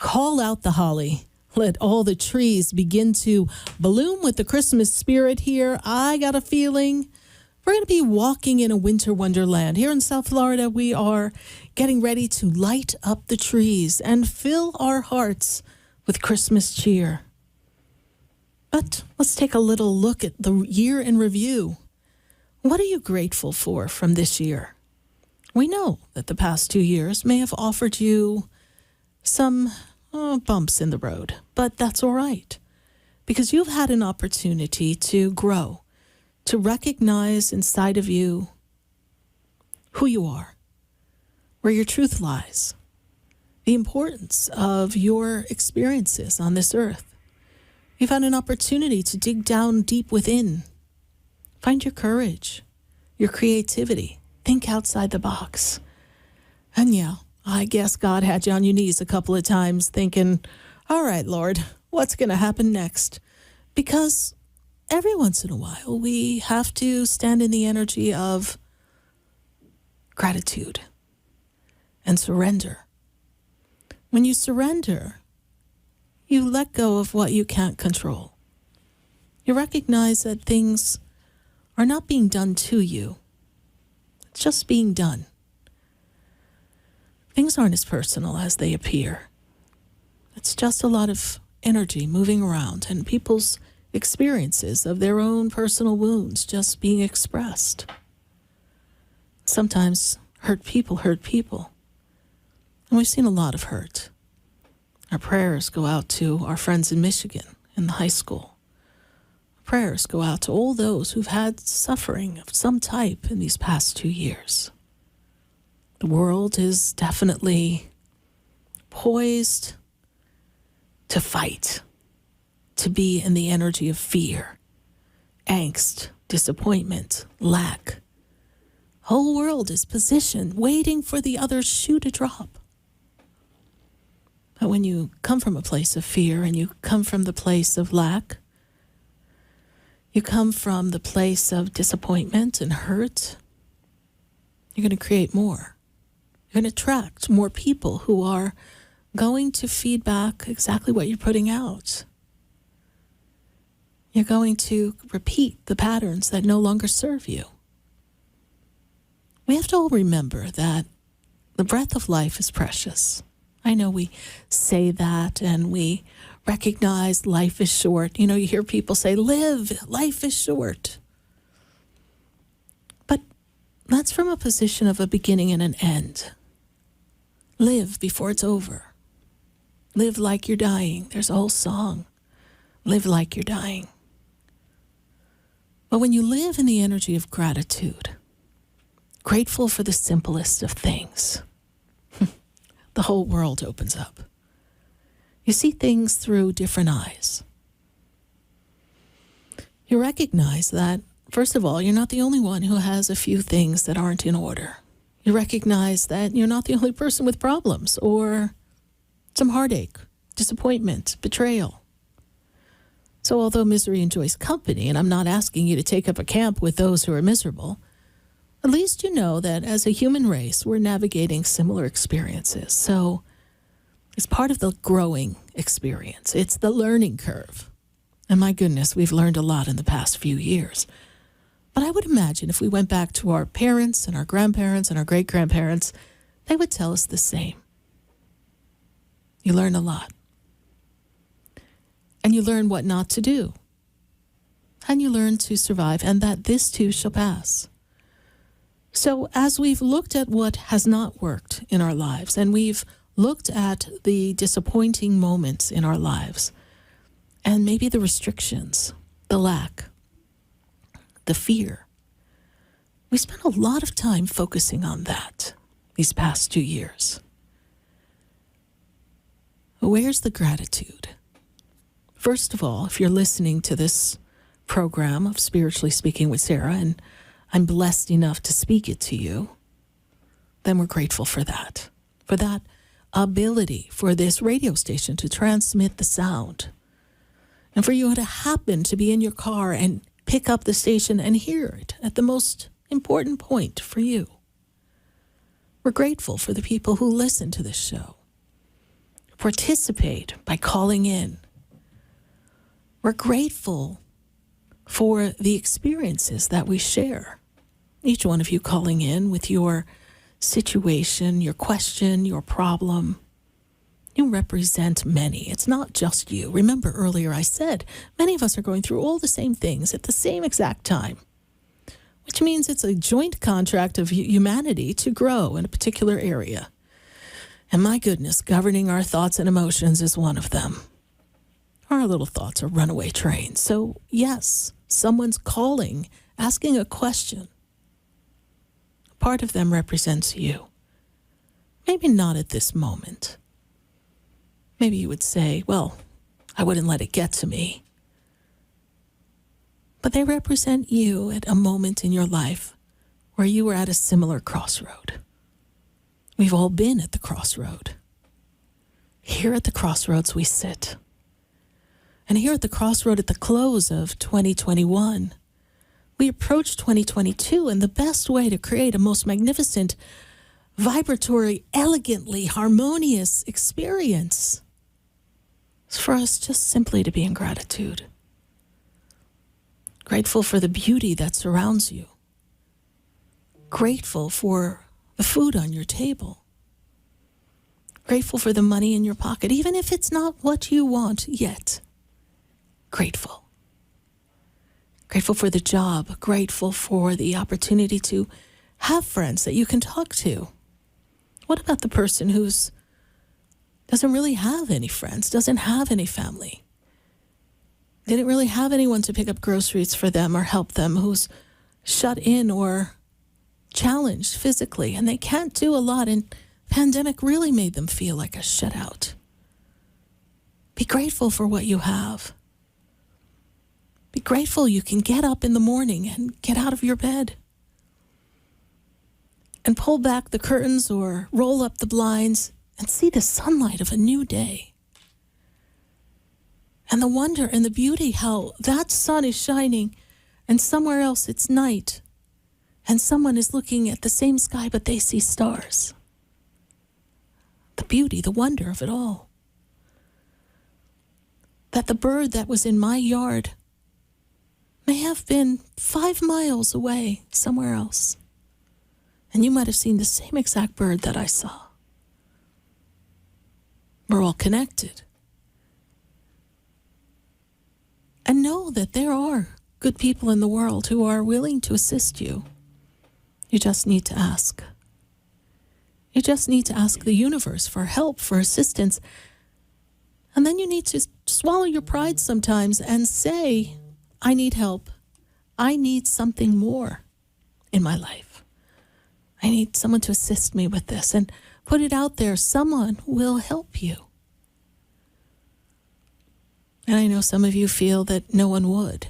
Call out the holly. Let all the trees begin to bloom with the Christmas spirit here. I got a feeling we're going to be walking in a winter wonderland. Here in South Florida, we are getting ready to light up the trees and fill our hearts with Christmas cheer. But let's take a little look at the year in review. What are you grateful for from this year? We know that the past 2 years may have offered you some bumps in the road, but that's all right, because you've had an opportunity to grow, to recognize inside of you who you are, where your truth lies, the importance of your experiences on this earth. You've had an opportunity to dig down deep within, find your courage, your creativity, think outside the box. And yeah, I guess God had you on your knees a couple of times thinking, all right, Lord, what's going to happen next? Because every once in a while, we have to stand in the energy of gratitude and surrender. When you surrender, you let go of what you can't control. You recognize that things are not being done to you. It's just being done. Things aren't as personal as they appear. It's just a lot of energy moving around and people's experiences of their own personal wounds just being expressed. Sometimes hurt people. And we've seen a lot of hurt. Our prayers go out to our friends in Michigan in the high school. Prayers go out to all those who've had suffering of some type in these past 2 years. The world is definitely poised to fight, to be in the energy of fear, angst, disappointment, lack. Whole world is positioned, waiting for the other shoe to drop. But when you come from a place of fear and you come from the place of lack, you come from the place of disappointment and hurt, you're going to create more. You're going to attract more people who are going to feed back exactly what you're putting out. You're going to repeat the patterns that no longer serve you. We have to all remember that the breath of life is precious. I know we say that and we recognize life is short. You know, you hear people say, live, life is short. But that's from a position of a beginning and an end. Live before it's over. Live like you're dying. There's a whole song. Live like you're dying. But when you live in the energy of gratitude, grateful for the simplest of things, the whole world opens up. You see things through different eyes. You recognize that, first of all, you're not the only one who has a few things that aren't in order. You recognize that you're not the only person with problems or some heartache, disappointment, betrayal. So although misery enjoys company, and I'm not asking you to take up a camp with those who are miserable, at least you know that as a human race, we're navigating similar experiences. So it's part of the growing experience. It's the learning curve. And my goodness, we've learned a lot in the past few years. But I would imagine if we went back to our parents and our grandparents and our great-grandparents, they would tell us the same. You learn a lot. And you learn what not to do. And you learn to survive, and that this too shall pass. So as we've looked at what has not worked in our lives, and we've looked at the disappointing moments in our lives, and maybe the restrictions, the lack, the fear, we spent a lot of time focusing on that these past 2 years. Where's the gratitude? First of all, if you're listening to this program of Spiritually Speaking with Sarah, and I'm blessed enough to speak it to you, then we're grateful for that ability for this radio station to transmit the sound. And for you to happen to be in your car and pick up the station and hear it at the most important point for you. We're grateful for the people who listen to this show, participate by calling in. We're grateful for the experiences that we share. Each one of you calling in with your situation, your question, your problem. You represent many. It's not just you. Remember earlier I said many of us are going through all the same things at the same exact time, which means it's a joint contract of humanity to grow in a particular area. And my goodness, governing our thoughts and emotions is one of them. Our little thoughts are runaway trains. So yes, someone's calling, asking a question. Part of them represents you. Maybe not at this moment. Maybe you would say, well, I wouldn't let it get to me. But they represent you at a moment in your life where you were at a similar crossroad. We've all been at the crossroad. Here at the crossroads we sit. And here at the crossroad at the close of 2021, we approach 2022, and the best way to create a most magnificent, vibratory, elegantly harmonious experience is for us just simply to be in gratitude. Grateful for the beauty that surrounds you. Grateful for the food on your table. Grateful for the money in your pocket, even if it's not what you want yet. Grateful. Grateful for the job. Grateful for the opportunity to have friends that you can talk to. What about the person who's doesn't really have any friends, doesn't have any family? They didn't really have anyone to pick up groceries for them or help them, who's shut in or challenged physically, and they can't do a lot, and the pandemic really made them feel like a shutout. Be grateful for what you have. Be grateful you can get up in the morning and get out of your bed and pull back the curtains or roll up the blinds and see the sunlight of a new day. And the wonder and the beauty how that sun is shining and somewhere else it's night and someone is looking at the same sky but they see stars. The beauty, the wonder of it all. That the bird that was in my yard may have been 5 miles away somewhere else. And you might have seen the same exact bird that I saw. We're all connected. And know that there are good people in the world who are willing to assist you. You just need to ask. You just need to ask the universe for help, for assistance. And then you need to swallow your pride sometimes and say, I need help. I need something more in my life. I need someone to assist me with this, and put it out there. Someone will help you. And I know some of you feel that no one would.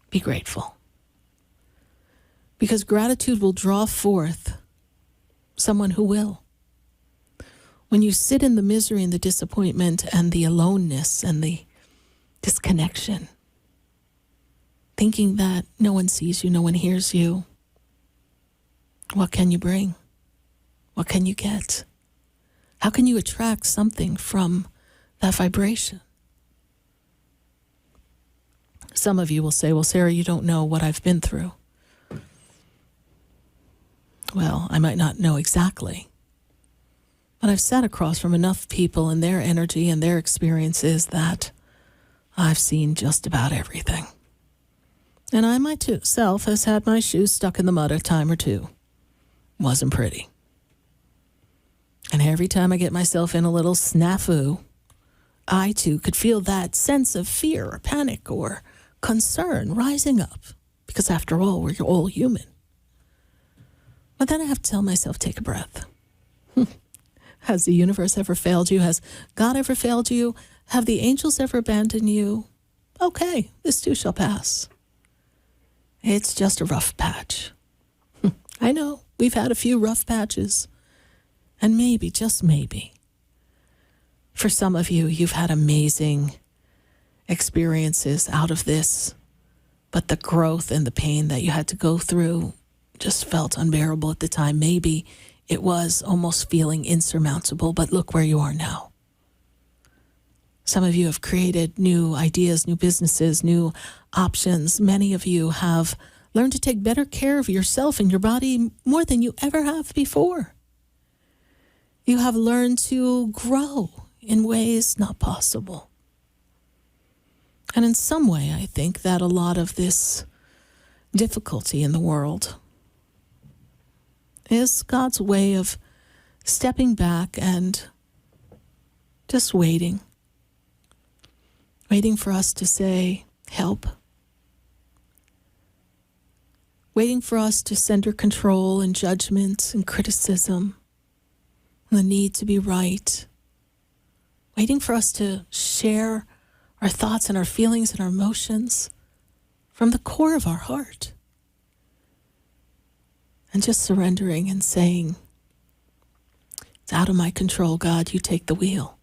Be grateful. Because gratitude will draw forth someone who will. When you sit in the misery and the disappointment and the aloneness and the disconnection, thinking that no one sees you, no one hears you, what can you bring? What can you get? How can you attract something from that vibration? Some of you will say, well, Sarah, you don't know what I've been through. Well, I might not know exactly, but I've sat across from enough people and their energy and their experiences that I've seen just about everything. And I myself has had my shoes stuck in the mud a time or two. Wasn't pretty. And every time I get myself in a little snafu, I too could feel that sense of fear or panic or concern rising up. Because after all, we're all human. But then I have to tell myself, take a breath. Has the universe ever failed you? Has God ever failed you? Have the angels ever abandoned you? Okay, this too shall pass. It's just a rough patch. I know, we've had a few rough patches. And maybe, just maybe, for some of you, you've had amazing experiences out of this, but the growth and the pain that you had to go through just felt unbearable at the time. Maybe it was almost feeling insurmountable, but look where you are now. Some of you have created new ideas, new businesses, new options. Many of you have learned to take better care of yourself and your body more than you ever have before. You have learned to grow in ways not possible. And in some way, I think that a lot of this difficulty in the world is God's way of stepping back and just waiting for us to say, help. Waiting for us to center control and judgment and criticism, and the need to be right. Waiting for us to share our thoughts and our feelings and our emotions from the core of our heart. And just surrendering and saying, it's out of my control, God, you take the wheel.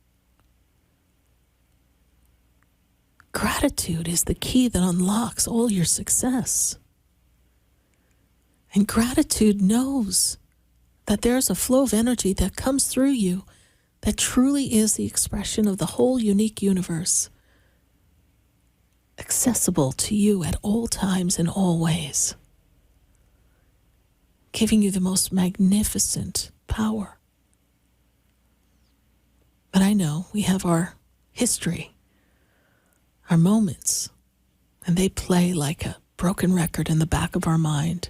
Gratitude is the key that unlocks all your success. And gratitude knows that there's a flow of energy that comes through you that truly is the expression of the whole unique universe, accessible to you at all times in all ways, giving you the most magnificent power. But I know we have our history, our moments, and they play like a broken record in the back of our mind.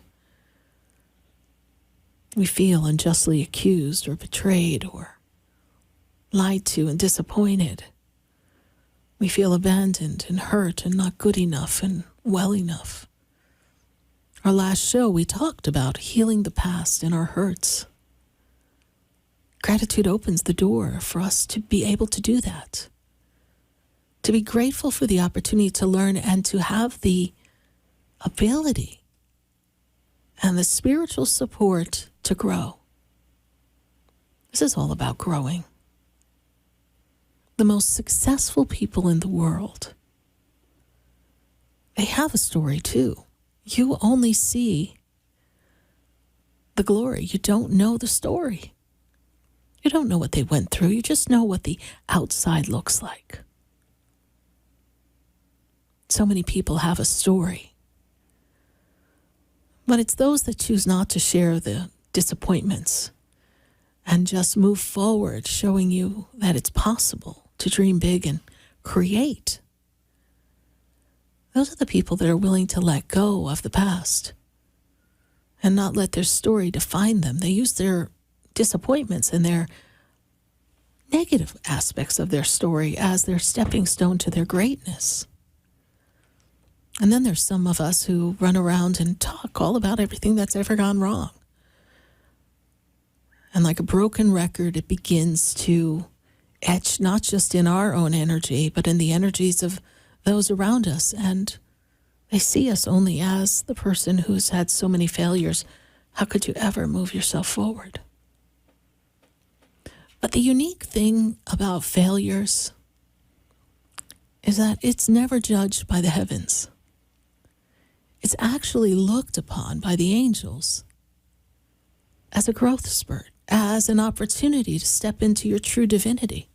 We feel unjustly accused or betrayed or lied to and disappointed. We feel abandoned and hurt and not good enough and well enough. Our last show, we talked about healing the past and our hurts. Gratitude opens the door for us to be able to do that. To be grateful for the opportunity to learn and to have the ability and the spiritual support to grow. This is all about growing. The most successful people in the world, they have a story too. You only see the glory. You don't know the story. You don't know what they went through. You just know what the outside looks like. So many people have a story. But it's those that choose not to share the disappointments and just move forward, showing you that it's possible to dream big and create. Those are the people that are willing to let go of the past and not let their story define them. They use their disappointments and their negative aspects of their story as their stepping stone to their greatness. And then there's some of us who run around and talk all about everything that's ever gone wrong. And like a broken record, it begins to etch not just in our own energy, but in the energies of those around us. And they see us only as the person who's had so many failures. How could you ever move yourself forward? But the unique thing about failures is that it's never judged by the heavens. It's actually looked upon by the angels as a growth spurt, as an opportunity to step into your true divinity,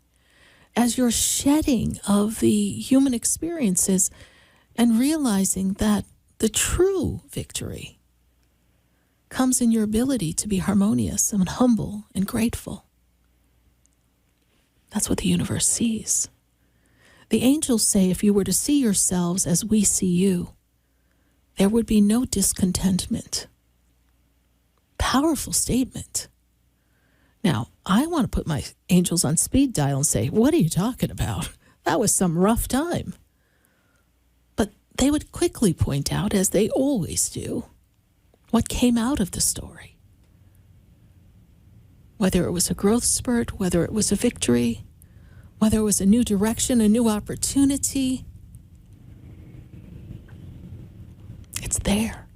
as your shedding of the human experiences and realizing that the true victory comes in your ability to be harmonious and humble and grateful. That's what the universe sees. The angels say if you were to see yourselves as we see you, there would be no discontentment. Powerful statement. Now, I want to put my angels on speed dial and say, what are you talking about? That was some rough time. But they would quickly point out, as they always do, what came out of the story. Whether it was a growth spurt, whether it was a victory, whether it was a new direction, a new opportunity, it's there.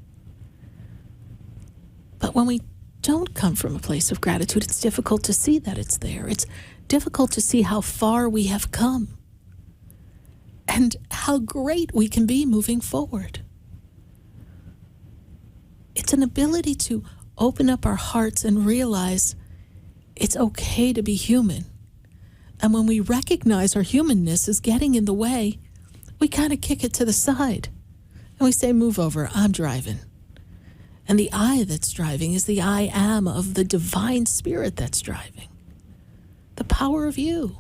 But when we don't come from a place of gratitude, it's difficult to see that it's there. It's difficult to see how far we have come and how great we can be moving forward. It's an ability to open up our hearts and realize it's okay to be human. And when we recognize our humanness is getting in the way, we kind of kick it to the side. And we say, move over, I'm driving. And the I that's driving is the I am of the divine spirit that's driving. The power of you,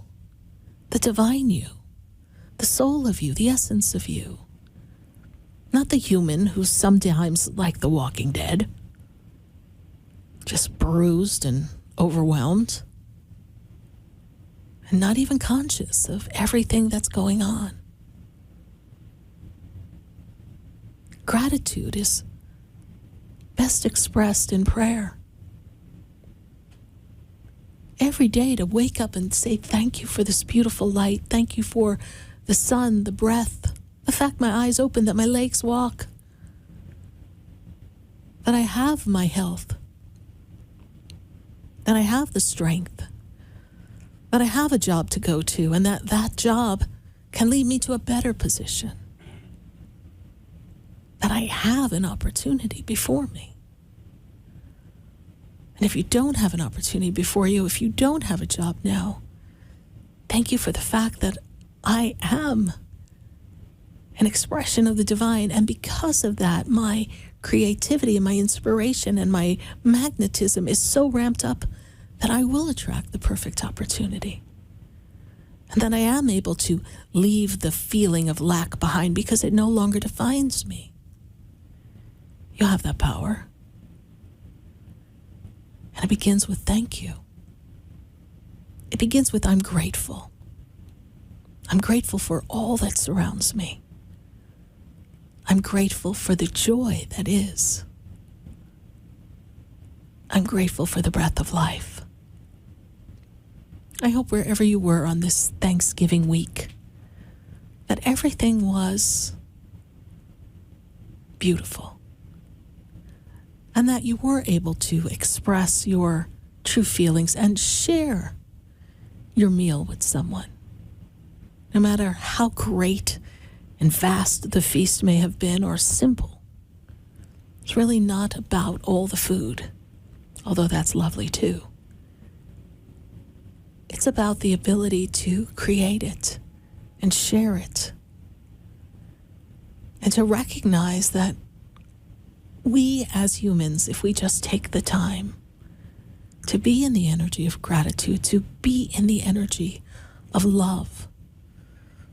the divine you, the soul of you, the essence of you. Not the human who's sometimes like the Walking Dead, just bruised and overwhelmed, and not even conscious of everything that's going on. Gratitude is best expressed in prayer. Every day to wake up and say, thank you for this beautiful light. Thank you for the sun, the breath, the fact my eyes open, that my legs walk, that I have my health, that I have the strength, that I have a job to go to, and that job can lead me to a better position, that I have an opportunity before me. And if you don't have an opportunity before you, if you don't have a job now, thank you for the fact that I am an expression of the divine. And because of that, my creativity and my inspiration and my magnetism is so ramped up that I will attract the perfect opportunity. And that I am able to leave the feeling of lack behind because it no longer defines me. You have that power. And it begins with thank you. It begins with I'm grateful. I'm grateful for all that surrounds me. I'm grateful for the joy that is. I'm grateful for the breath of life. I hope wherever you were on this Thanksgiving week, that everything was beautiful. And that you were able to express your true feelings and share your meal with someone. No matter how great and vast the feast may have been or simple, it's really not about all the food, although that's lovely too. It's about the ability to create it and share it. And to recognize that we as humans, if we just take the time to be in the energy of gratitude, to be in the energy of love,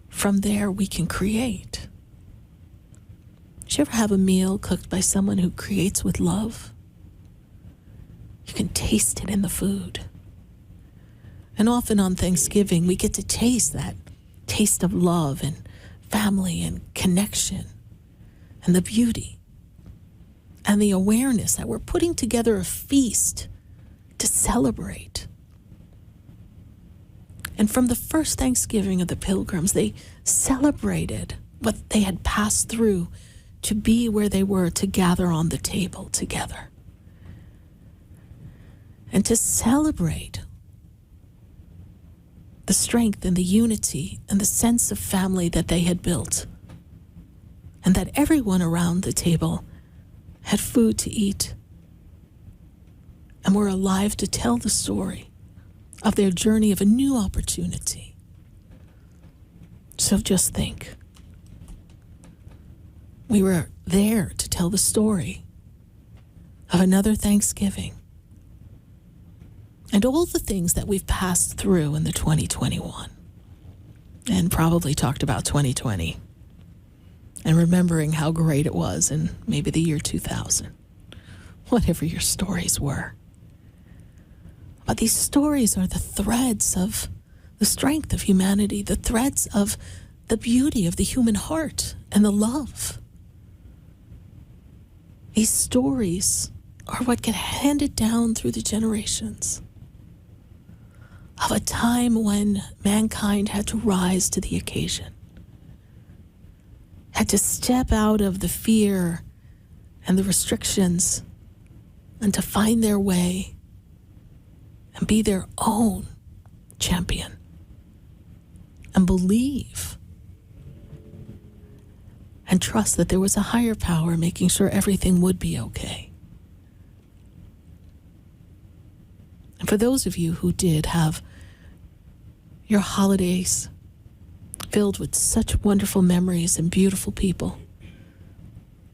from there we can create. Did you ever have a meal cooked by someone who creates with love? You can taste it in the food. And often on Thanksgiving, we get to taste that taste of love and family and connection and the beauty and the awareness that we're putting together a feast to celebrate. And from the first Thanksgiving of the Pilgrims, they celebrated what they had passed through to be where they were, to gather on the table together. And to celebrate the strength and the unity and the sense of family that they had built. And that everyone around the table had food to eat and were alive to tell the story of their journey of a new opportunity. So just think, we were there to tell the story of another Thanksgiving and all the things that we've passed through in the 2021, and probably talked about 2020 and remembering how great it was in maybe the year 2000, whatever your stories were. But these stories are the threads of the strength of humanity, the threads of the beauty of the human heart and the love. These stories are what get handed down through the generations of a time when mankind had to rise to the occasion, had to step out of the fear and the restrictions and to find their way and be their own champion and believe and trust that there was a higher power making sure everything would be okay. For those of you who did have your holidays filled with such wonderful memories and beautiful people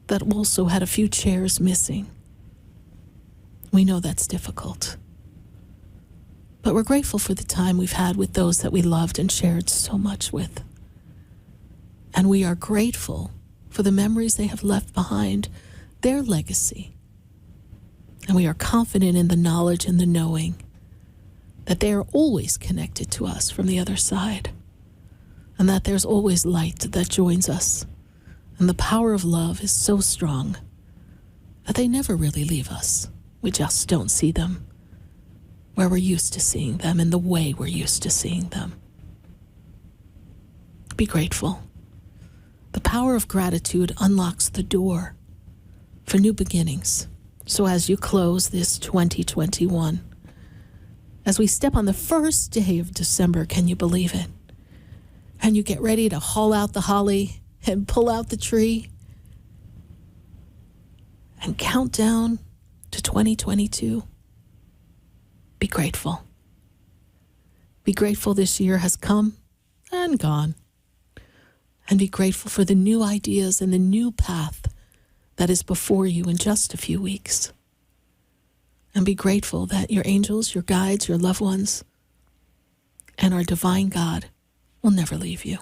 that also had a few chairs missing, we know that's difficult. But we're grateful for the time we've had with those that we loved and shared so much with. And we are grateful for the memories they have left behind, their legacy. And we are confident in the knowledge and the knowing that they are always connected to us from the other side, and that there's always light that joins us. And the power of love is so strong that they never really leave us. We just don't see them where we're used to seeing them, in the way we're used to seeing them. Be grateful. The power of gratitude unlocks the door for new beginnings. So as you close this 2021, as we step on the first day of December, can you believe it? And you get ready to haul out the holly and pull out the tree and count down to 2022. Be grateful. Be grateful this year has come and gone. And be grateful for the new ideas and the new path that is before you in just a few weeks. And be grateful that your angels, your guides, your loved ones, and our divine God will never leave you.